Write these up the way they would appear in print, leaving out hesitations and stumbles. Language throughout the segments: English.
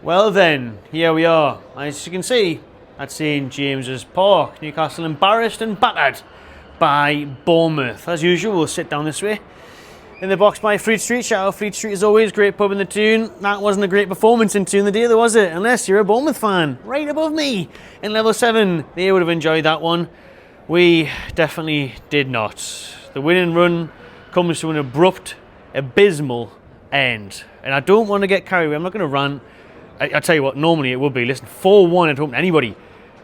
Well then, here we are. As you can see, at St James's Park, Newcastle embarrassed and battered by Bournemouth. As usual, we'll sit down this way. In the box by Fleet Street. Shout out Fleet Street as always, great pub in the tune. That wasn't a great performance in Tune the Day, though, was it? Unless you're a Bournemouth fan, right above me in level 7. They would have enjoyed that one. We definitely did not. The winning run comes to an abrupt, abysmal end. And I don't want to get carried away. I'm not going to rant. I tell you what, normally it would be. Listen, 4-1 at home to anybody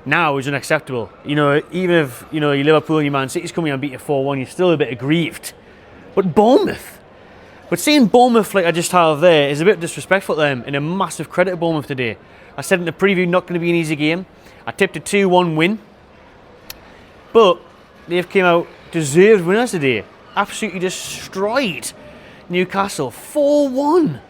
now is unacceptable. You know, even if, you know, your Liverpool and your Man City's coming and beat you 4-1, you're still a bit aggrieved. But Bournemouth. But seeing Bournemouth like I just have there is a bit disrespectful to them, and a massive credit to Bournemouth today. I said in the preview, not going to be an easy game. I tipped a 2-1 win. But they've came out deserved winners today. Absolutely destroyed Newcastle. 4-1.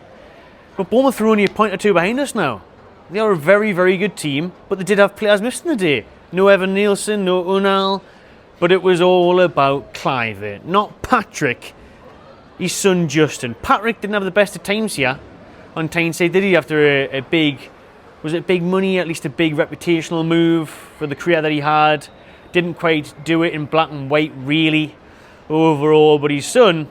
But Bournemouth are only a point or two behind us now. They are a very, very good team, but they did have players missing today. No Evan Nielsen, no Unal, but it was all about Clive, not Patrick, his son Justin. Patrick didn't have the best of times here on Tyneside, did he? After a big, was it big money, at least a big reputational move for the career that he had. Didn't quite do it in black and white, really, overall, but his son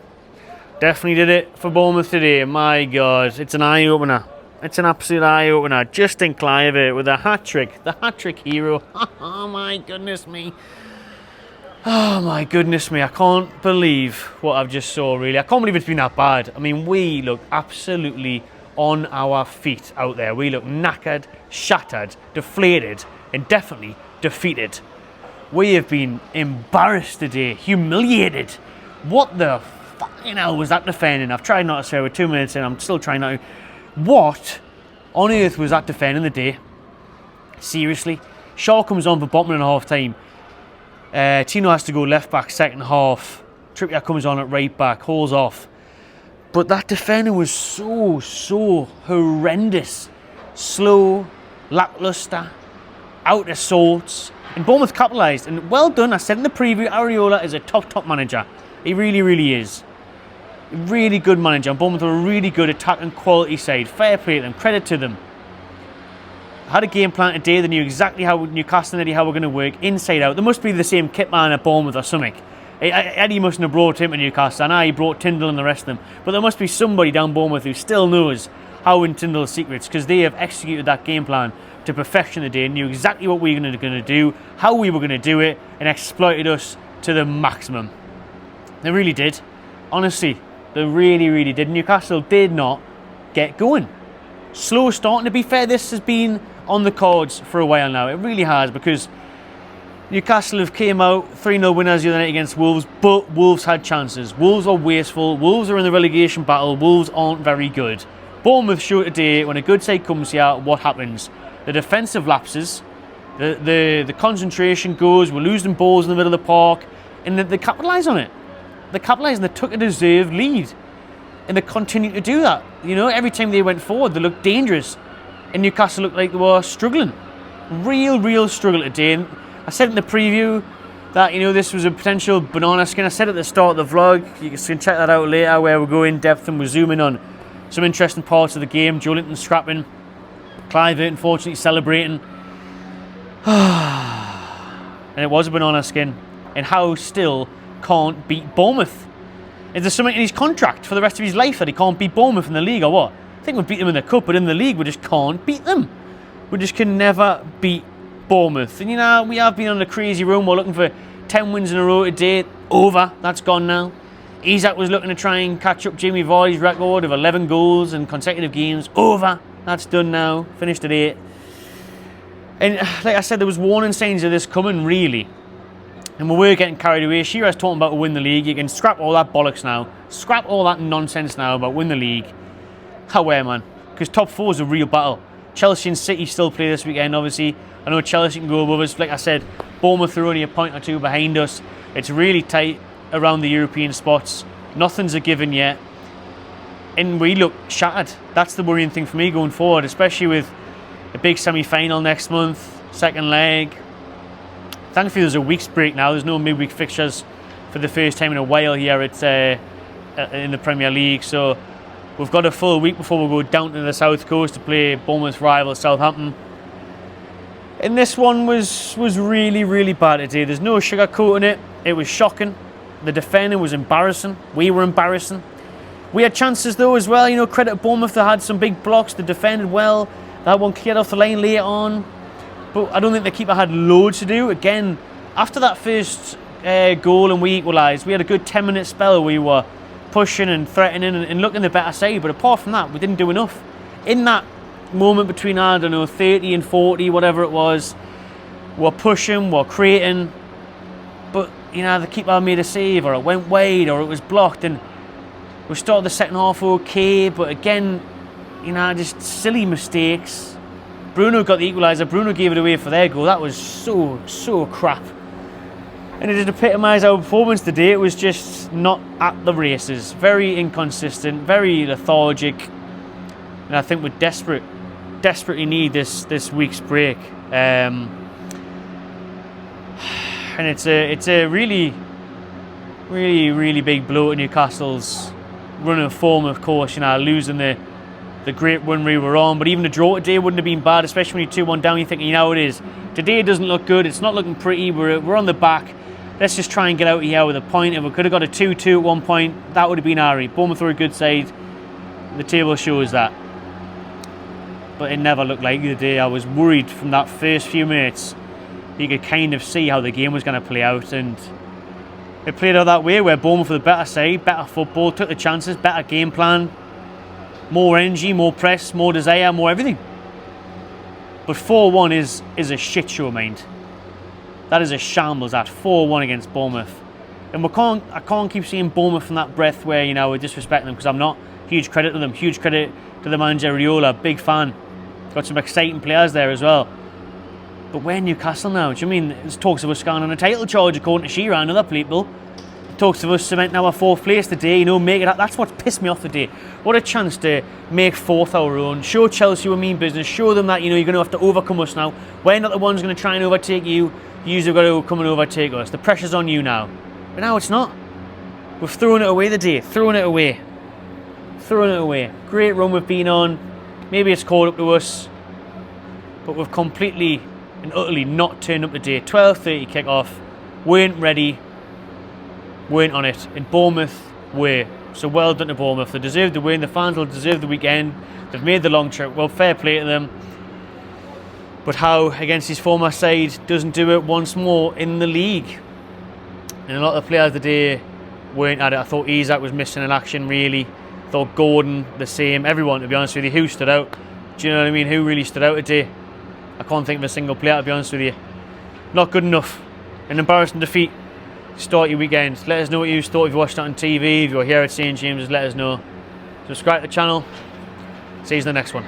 definitely did it for Bournemouth today. My God, it's an eye-opener. It's an absolute eye-opener. Justin Clive with a hat-trick. The hat-trick hero. Oh, my goodness me. Oh, my goodness me. I can't believe what I've just saw, really. I can't believe it's been that bad. I mean, we look absolutely on our feet out there. We look knackered, shattered, deflated, and definitely defeated. We have been embarrassed today, humiliated. What the fucking hell was that defending? I've tried not to say we're 2 minutes in, I'm still trying not to. What on earth was that defending the day? Seriously? Shaw comes on for Botman in half time. Tino has to go left back second half. Trippier comes on at right back, hauls off. But that defending was so horrendous. Slow, lacklustre, out of sorts. And Bournemouth capitalised. And well done, I said in the preview, Areola is a top manager. He really is. Really good manager. And Bournemouth are a really good attacking quality side. Fair play to them. Credit to them. Had a game plan today. They knew exactly how Newcastle and how we're going to work inside out. There must be the same kit man at Bournemouth or something. Eddie mustn't have brought him to Newcastle. I know he brought Tyndall and the rest of them. But there must be somebody down Bournemouth who still knows how in Tyndall's secrets, because they have executed that game plan to perfection today and knew exactly what we were going to do, how we were going to do it, and exploited us to the maximum. They really did. Honestly, they really did. Newcastle did not get going. Slow starting, to be fair. This has been on the cards for a while now. It really has, because Newcastle have came out 3-0 winners the other night against Wolves, but Wolves had chances. Wolves are wasteful. Wolves are in the relegation battle. Wolves aren't very good. Bournemouth showed today, when a good side comes here, what happens? The defensive lapses, the concentration goes, we're losing balls in the middle of the park, and they capitalise on it. They capitalised and they took a deserved lead. And they continue to do that. You know, every time they went forward, they looked dangerous. And Newcastle looked like they were struggling. Real struggle today. And I said in the preview that, you know, this was a potential banana skin. I said at the start of the vlog, you can check that out later, where we go in depth and we're zooming on some interesting parts of the game. Joe Linton scrapping. Clive, unfortunately, celebrating. And it was a banana skin. And Howe still can't beat Bournemouth. Is there something in his contract for the rest of his life that he can't beat Bournemouth in the league, or what? I think we beat them in the cup, but in the league we just can't beat them. We just can never beat Bournemouth. And you know, we have been on a crazy run. We're looking for 10 wins in a row today. Over. That's gone now. Isaac was looking to try and catch up Jamie Vardy's record of 11 goals in consecutive games. Over. That's done now. Finished at 8. And like I said, there was warning signs of this coming, really. And we were getting carried away. Shearer's talking about win the league. You can scrap all that bollocks now. Scrap all that nonsense now about win the league. However, man. Because top 4 is a real battle. Chelsea and City still play this weekend, obviously. I know Chelsea can go above us. Like I said, Bournemouth are only a point or two behind us. It's really tight around the European spots. Nothing's a given yet. And we look shattered. That's the worrying thing for me going forward, especially with a big semi-final next month, second leg. Thankfully, there's a week's break now. There's no midweek fixtures for the first time in a while here in the Premier League. So We've got a full week before we go down to the south coast to play Bournemouth's rival Southampton. And this one was really, really bad today. There's no sugarcoating it. It was shocking. The defending was embarrassing. We were embarrassing. We had chances though as well. You know, credit to Bournemouth. They had some big blocks. They defended well. That one cleared off the line later on. But I don't think the keeper had loads to do. Again, after that first goal and we equalised, we had a good 10-minute spell. We were pushing and threatening and looking the better side. But apart from that, we didn't do enough. In that moment between, I don't know, 30 and 40, whatever it was, we're pushing, we're creating. But, you know, the keeper made a save, or it went wide, or it was blocked. And we started the second half okay. But again, you know, just silly mistakes. Bruno got the equaliser. Bruno gave it away for their goal. That was so crap. And it did epitomise our performance today. It was just not at the races. Very inconsistent, very lethargic. And I think we desperately need this week's break. And it's a really big blow to Newcastle's run of form, of course. You know, losing the great run we were on. But even the draw today wouldn't have been bad, especially when you're 2-1 down. You're thinking, you know how it is. Today it doesn't look good. It's not looking pretty. We're on the back. Let's just try and get out of here with a point. If we could have got a 2-2 at one point, that would have been our. Bournemouth were a good side. The table shows that. But it never looked like it today. I was worried from that first few minutes. You could kind of see how the game was going to play out, and it played out that way, where Bournemouth were the better side, better football, took the chances, better game plan, more energy, more press, more desire, more everything. But 4-1 is a shit show, mind. That is a shambles, that 4-1 against Bournemouth. And I can't keep seeing Bournemouth from that breath where, you know, we're disrespecting them, because I'm not. Huge credit to them, huge credit to the manager Riola, big fan. Got some exciting players there as well. But we're Newcastle now. Do you mean there's talks of us going on a title charge according to Shearer and other people? Talks of us cementing our fourth place today, you know, make it. That's what pissed me off today. What a chance to make fourth our own. Show Chelsea we mean business. Show them that, you know, you're going to have to overcome us now. We're not the ones going to try and overtake you. You've got to come and overtake us. The pressure's on you now. But now it's not. We've thrown it away today. Throwing it away. Great run we've been on. Maybe it's caught up to us. But we've completely and utterly not turned up today. 12:30 kick-off. Weren't ready. Weren't on it. In Bournemouth, were. So well done to Bournemouth. They deserve the win. The fans will deserve the weekend. They've made the long trip. Well, fair play to them. But Howe, against his former side, doesn't do it once more in the league. And a lot of the players today weren't at it. I thought Isak was missing in action, really. I thought Gordon, the same. Everyone, to be honest with you. Who stood out? Do you know what I mean? Who really stood out today? I can't think of a single player, to be honest with you. Not good enough. An embarrassing defeat. Start your weekend. Let us know what you thought if you watched it on TV. If you're here at St James's, let us know. Subscribe to the channel. See you in the next one.